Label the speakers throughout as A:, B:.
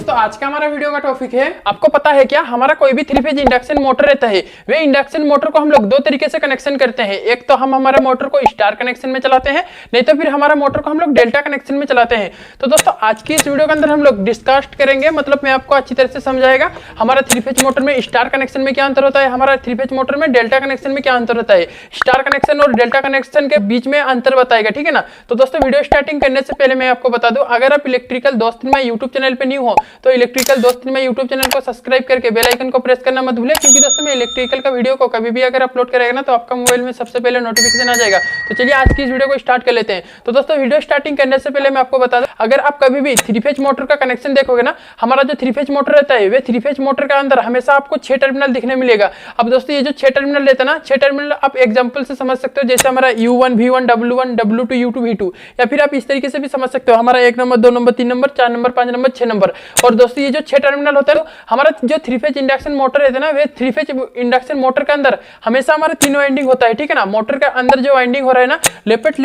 A: दोस्तों आज का हमारा वीडियो का टॉपिक है, आपको पता है क्या, हमारा कोई भी 3 फेज इंडक्शन मोटर रहता है, वे इंडक्शन मोटर को हम लोग दो तरीके से कनेक्शन करते हैं। एक तो हम हमारा मोटर को स्टार कनेक्शन में चलाते हैं, नहीं तो फिर हमारा मोटर को हम लोग डेल्टा कनेक्शन में चलाते हैं। तो दोस्तों आज की इस वीडियो के अंदर हम लोग डिस्कस करेंगे, मतलब मैं आपको अच्छी तरह से समझाएगा हमारा 3 फेज मोटर में स्टार कनेक्शन में क्या अंतर होता है, हमारा 3 फेज मोटर में डेल्टा कनेक्शन में क्या अंतर होता है, स्टार कनेक्शन और डेल्टा कनेक्शन के बीच में अंतर बताएगा, ठीक है ना। तो दोस्तों वीडियो स्टार्टिंग करने से पहले मैं आपको बता दूं, अगर आप इलेक्ट्रिकल दोस्त में यूट्यूब चैनल पे न्यू हो तो इलेक्ट्रिकल दोस्त में यूट्यूब चैनल को सब्सक्राइब करके बेल आइकन को प्रेस करना मत भूलिए, क्योंकि दोस्तों मैं इलेक्ट्रिकल का वीडियो को कभी भी अगर अपलोड करेगा ना तो आपका मोबाइल में सबसे पहले नोटिफिकेशन आ जाएगा। तो चलिए आज की इस वीडियो को स्टार्ट कर लेते हैं। तो दोस्तों वीडियो स्टार्टिंग करने से पहले मैं आपको बता दूं, अगर आप कभी भी 3 फेज मोटर का कनेक्शन देखोगे ना, हमारा जो 3 फेज मोटर रहता है वे 3 फेज मोटर का अंदर हमेशा आपको 6 टर्मिनल दिखने मिलेगा। अब दोस्तों ये जो 6 टर्मिनल रहता है ना, 6 टर्मिनल आप एग्जांपल से समझ सकते हो, जैसे हमारा U1 V1 W1 W2 U2 V2, या फिर आप इस तरीके से भी समझ सकते हो, हमारा 1 number 2 number 3 number 4 number 5 number 6 number. और दोस्तों ये जो 6 टर्मिनल होता है, तो हमारा जो 3 फेज इंडक्शन मोटर रहता है ना, वे 3 फेज इंडक्शन मोटर के अंदर हमेशा हमारा 3 वाइंडिंग होता है, ठीक है ना। मोटर के अंदर जो वाइंडिंग हो रहा है ना, लेपेट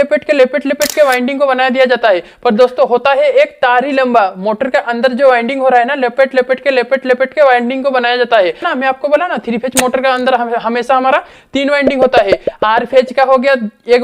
A: के वाइंडिंग को बनाया दिया जाता है, पर दोस्तों होता है एक तार ही लंबा। मोटर के अंदर जो वाइंडिंग हो रहा है ना, लेपेट के वाइंडिंग को बनाया जाता है ना। मैं आपको बोला ना 3 फेज मोटर के अंदर हमेशा हमारा 3 वाइंडिंग होता है। आर फेज का हो गया एक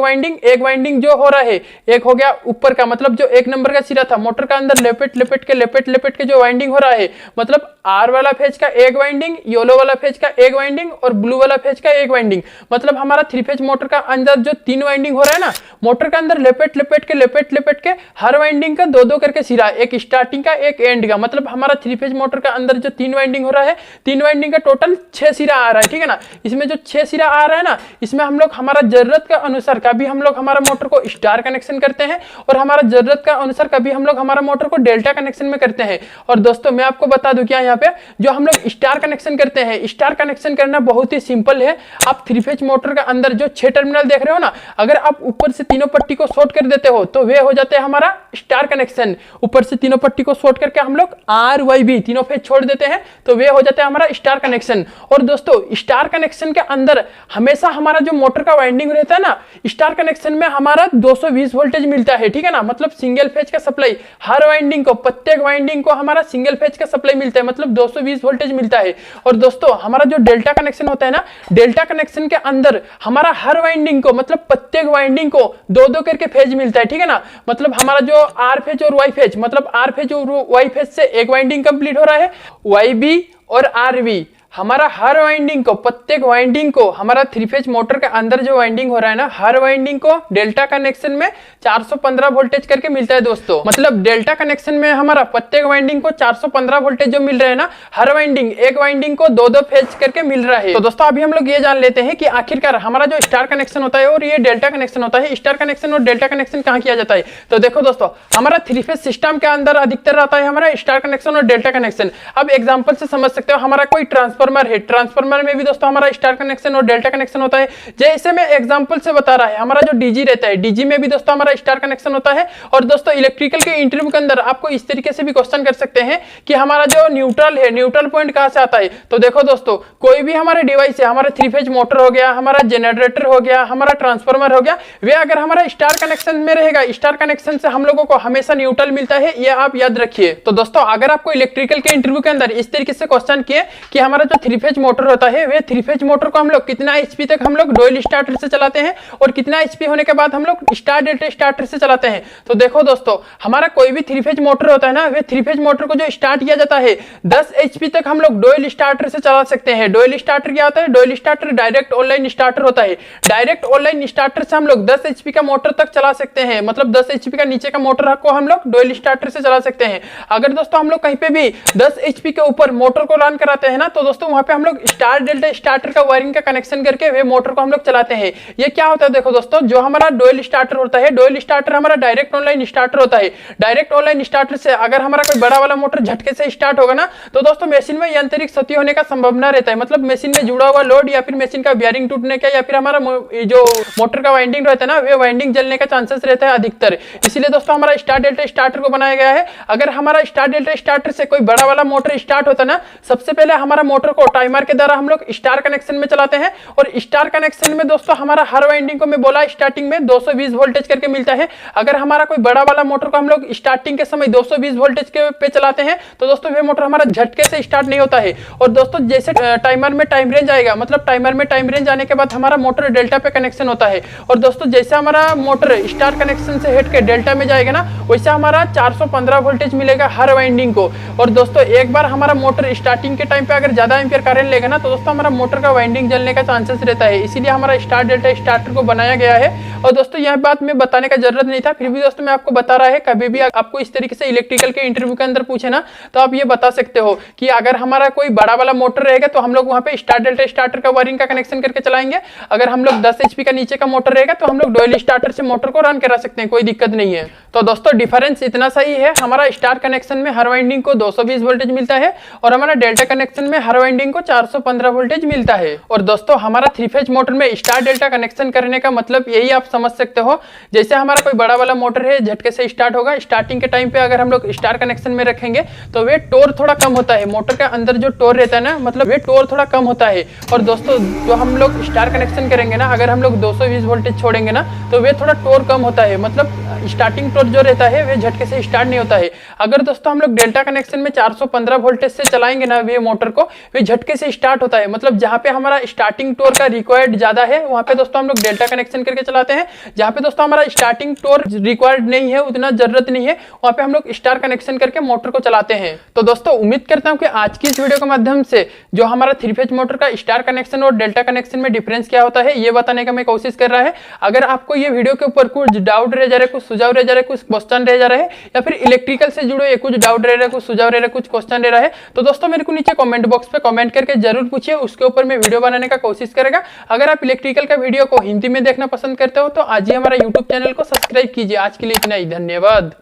A: वाइंडिंग जो हो रहा है, एक हो गया ऊपर का, मतलब जो 1 नंबर का सिरा था मोटर का अंदर लेपेट के जो वाइंडिंग हो रहा है, मतलब आर वाला फेज का एक वाइंडिंग, येलो वाला फेज का एक वाइंडिंग और ब्लू वाला फेज का एक वाइंडिंग। मतलब हमारा 3 फेज मोटर का अंदर जो 3 वाइंडिंग हो रहा है ना, मोटर का अंदर लेपेट के हर वाइंडिंग का 2-2 करके सिरा, एक स्टार्टिंग का एक एंड का। मतलब हमारा 3 फेज मोटर का अंदर जो 3 वाइंडिंग हो रहा है, 3 वाइंडिंग का टोटल 6 सिरा आ रहा है, ठीक है ना। इसमें जो 6 सिरा आ रहा है ना, इसमें हम लोग हमारा जरूरत का अनुसार कभी हम लोग हमारा मोटर को स्टार कनेक्शन करते हैं, और हमारा जरूरत का अनुसार कभी हम लोग हमारा मोटर को डेल्टा कनेक्शन में करते हैं। और दोस्तों मैं आपको बता दूं क्या, यहाँ पे जो हम लोग स्टार कनेक्शन करते हैं, स्टार कनेक्शन करना बहुत ही सिंपल है। आप 3 फेज मोटर का अंदर जो 6 टर्मिनल देख रहे हो ना, अगर आप ऊपर से तीनों पट्टी को शॉर्ट कर देते हो तो वे हो जाते हैं हमारा स्टार कनेक्शन। ऊपर से तीनों पट्टी को शॉर्ट करके हम लोग आर वाई बी तीनों फेज छोड़ देते हैं तो वे हो जाते हैं हमारा स्टार कनेक्शन। और दोस्तों स्टार कनेक्शन के अंदर हमेशा हमारा जो मोटर का वाइंडिंग रहता है ना, स्टार कनेक्शन में हमारा 220 वोल्टेज मिलता है, ठीक है ना। मतलब सिंगल फेज का सप्लाई हर वाइंडिंग को, प्रत्येक वाइंडिंग को हमारा सिंगल फेज का सप्लाई मिलता है, मतलब 220 वोल्टेज मिलता है। और दोस्तों हमारा जो डेल्टा कनेक्शन होता है ना, डेल्टा कनेक्शन के अंदर हमारा हर वाइंडिंग को, मतलब प्रत्येक वाइंडिंग को 2-2 करके फेज मिलता है, ठीक है ना। मतलब हमारा जो आर फेज और वाई फेज, मतलब आर फेज और वाई फेज से एक वाइंडिंग कंप्लीट हो रहा है, वाई बी और आर बी, हमारा हर वाइंडिंग को, प्रत्येक वाइंडिंग को हमारा 3 फेज मोटर के अंदर जो वाइंडिंग हो रहा है ना, हर वाइंडिंग को डेल्टा कनेक्शन में 415 वोल्टेज करके मिलता है दोस्तों। मतलब डेल्टा कनेक्शन में हमारा प्रत्येक वाइंडिंग को 415 वोल्टेज जो मिल रहा है ना, हर वाइंडिंग, एक वाइंडिंग को 2-2 फेज करके मिल रहा है। तो दोस्तों अभी हम लोग ये जान लेते हैं कि आखिरकार हमारा जो स्टार कनेक्शन होता है और ये डेल्टा कनेक्शन होता है, स्टार कनेक्शन और डेल्टा कनेक्शन कहाँ किया जाता है। तो देखो दोस्तों, हमारा 3 फेज सिस्टम के अंदर अधिकतर रहता है हमारा स्टार कनेक्शन और डेल्टा कनेक्शन। अब एग्जाम्पल से समझ सकते हो, हमारा कोई ट्रांसफार्मर है, ट्रांसफार्मर में भी दोस्तों हमारा स्टार कनेक्शन और डेल्टा कनेक्शन होता है। जैसे मैं एग्जांपल से बता रहा है, हमारा जो डीजी रहता है, डीजी में भी दोस्तों हमारा स्टार कनेक्शन होता है। और दोस्तों इलेक्ट्रिकल के इंटरव्यू के अंदर आपको इस तरीके से भी क्वेश्चन कर सकते हैं कि हमारा जो न्यूट्रल है, न्यूट्रल पॉइंट कहां से आता है। तो देखो दोस्तों, कोई भी हमारे डिवाइस है, हमारा 3 फेज मोटर हो गया, हमारा जनरेटर हो गया, हमारा ट्रांसफार्मर हो गया, वे अगर हमारा स्टार कनेक्शन में रहेगा, स्टार कनेक्शन से हम लोगों को हमेशा न्यूट्रल मिलता है, ये आप याद रखिए। तो दोस्तों अगर आपको इलेक्ट्रिकल के इंटरव्यू के अंदर इस तरीके से क्वेश्चन किए कि हमारा जो 3 फेज मोटर होता है, वे 3 फेज मोटर को हम लोग कितना एचपी तक हम लोग डुअल स्टार्टर से चलाते हैं और कितना एचपी होने के बाद हम लोग स्टार डेल्टा स्टार्टर से चलाते हैं। तो देखो दोस्तों, हमारा कोई भी 3 फेज मोटर होता है ना, वे 3 फेज मोटर को जो स्टार्ट किया जाता है 10 एचपी तक हम लोग डुअल स्टार्टर से चला सकते हैं। डुअल स्टार्टर क्या होता है, dual starter direct online starter होता है। डायरेक्ट ऑनलाइन स्टार्टर से हम लोग 10 एचपी का मोटर तक चला सकते हैं, मतलब 10 एचपी का नीचे का मोटर को हम लोग डुअल स्टार्टर से चला सकते हैं। अगर दोस्तों हम लोग कहीं पे भी 10 एचपी के ऊपर मोटर को रन कराते हैं ना, तो दोस्तों वहां पे हम लोग स्टार डेल्टा स्टार्टर का वायरिंग का कनेक्शन करके वे मोटर को हम लोग चलाते हैं। ये क्या होता है, देखो दोस्तों, जो हमारा डुअल स्टार्टर होता है, डुअल स्टार्टर हमारा डायरेक्ट ऑनलाइन स्टार्टर होता है। डायरेक्ट ऑनलाइन स्टार्टर से अगर हमारा कोई बड़ा वाला मोटर झटके से स्टार्ट होगा ना, तो दोस्तों मशीन में यांत्रिक क्षति होने का संभावना रहता है। मतलब मशीन में जुड़ा हुआ लोड या फिर मशीन का बेयरिंग टूटने का, या फिर हमारा जो मोटर का वाइंडिंग रहता है ना, वे वाइंडिंग जलने का चांसेस रहता है अधिकतर। इसलिए दोस्तों हमारा स्टार डेल्टा स्टार्टर को बनाया गया है। अगर हमारा स्टार डेल्टा स्टार्टर से कोई बड़ा वाला मोटर स्टार्ट होता है ना, सबसे पहले हमारा मोटर मोटर को टाइमर के द्वारा हम लोग स्टार कनेक्शन में चलाते हैं। और स्टार कनेक्शन में दोस्तों हमारा हर वाइंडिंग को मैं बोला स्टार्टिंग में 220 वोल्टेज करके मिलता है। अगर हमारा कोई बड़ा वाला मोटर को हम लोग स्टार्टिंग के समय 220 वोल्टेज के पे चलाते हैं तो दोस्तों ये मोटर हमारा झटके से स्टार्ट नहीं होता है। और दोस्तों जैसे टाइमर में टाइम रेंज आएगा, मतलब टाइमर में टाइम रेंज आने के बाद हमारा मोटर डेल्टा पे कनेक्शन होता है। और दोस्तों जैसे हमारा मोटर स्टार कनेक्शन से हट के डेल्टा में जाएगा ना, वैसे हमारा 415 वोल्टेज मिलेगा हर वाइंडिंग को। और दोस्तों एक बार हमारा मोटर स्टार्टिंग के टाइम पे अगर ज्यादा एम्पियर करंट लेगा ना, तो दोस्तों हमारा मोटर का वाइंडिंग जलने का चांसेस रहता है। इसीलिए हमारा स्टार डेल्टा स्टार्टर को बनाया गया है। और दोस्तों यह बात मैं बताने का जरूरत नहीं था, फिर भी दोस्तों मैं आपको बता रहा है। कभी भी आपको इस तरीके से इलेक्ट्रिकल के इंटरव्यू के अंदर पूछे ना, तो आप ये बता सकते हो कि अगर हमारा कोई बड़ा वाला मोटर रहेगा तो हम लोग वहां पे स्टार डेल्टा स्टार्टर का वायरिंग का कनेक्शन करके चलाएंगे। अगर हम लोग 10 HP का नीचे का मोटर रहेगा तो हम लोग डुअल स्टार्टर से मोटर को रन करा सकते हैं, कोई दिक्कत नहीं है। तो दोस्तों डिफरेंस इतना सही है, हमारा स्टार कनेक्शन में हर वाइंडिंग को 220 वोल्टेज मिलता है और हमारा डेल्टा कनेक्शन में हर वाइंडिंग को 415 वोल्टेज मिलता है। और दोस्तों हमारा 3 फेज मोटर में स्टार डेल्टा कनेक्शन करने का मतलब यही आप समझ सकते हो, जैसे हमारा कोई बड़ा वाला मोटर है, झटके से स्टार्ट होगा। स्टार्टिंग के टाइम पे अगर हम लोग स्टार कनेक्शन में रखेंगे तो वे टोर थोड़ा कम होता है, मोटर के अंदर जो टोर रहता है ना, मतलब वे टोर थोड़ा कम होता है। और दोस्तों जो हम लोग स्टार कनेक्शन करेंगे ना, अगर हम लोग 220 वोल्टेज छोड़ेंगे ना, तो वे थोड़ा टोर कम होता है, मतलब स्टार्टिंग टोर जो रहता है वे झटके से स्टार्ट नहीं होता है। अगर दोस्तों हम लोग डेल्टा कनेक्शन में 415 वोल्टेज से चलाएंगे ना वे मोटर को, वे झटके से स्टार्ट होता है। मतलब जहां पे हमारा स्टार्टिंग टोर का रिक्वायर्ड ज्यादा है वहां पे दोस्तों हम लोग डेल्टा कनेक्शन करके चलाते हैं। जहां पे दोस्तों हमारा स्टार्टिंग टोर रिक्वायर्ड नहीं है, उतना जरूरत नहीं है, वहां पे हम लोग स्टार कनेक्शन करके मोटर को चलाते हैं। तो दोस्तों उम्मीद करता हूं कि आज की इस वीडियो के माध्यम से जो हमारा 3 फेज मोटर का स्टार कनेक्शन और डेल्टा कनेक्शन में डिफरेंस क्या होता है ये बताने का मैं कोशिश कर रहा है। अगर आपको ये वीडियो के ऊपर कुछ डाउट रह जा रहा है, कुछ सुझाव रह जा रहा है, कुछ क्वेश्चन रह जा रहा है, या फिर इलेक्ट्रिकल से जुड़े कुछ डाउट रह रहा है, कुछ सुझाव रह रहा है, कुछ क्वेश्चन रह रहा है, तो दोस्तों मेरे को नीचे कमेंट बॉक्स पे कमेंट करके जरूर पूछिए, उसके ऊपर मैं वीडियो बनाने का कोशिश करेगा। अगर आप इलेक्ट्रिकल का वीडियो को हिंदी में देखना पसंद करते हो तो आज ही हमारा यूट्यूब चैनल को सब्सक्राइब कीजिए। आज के लिए इतना ही, धन्यवाद।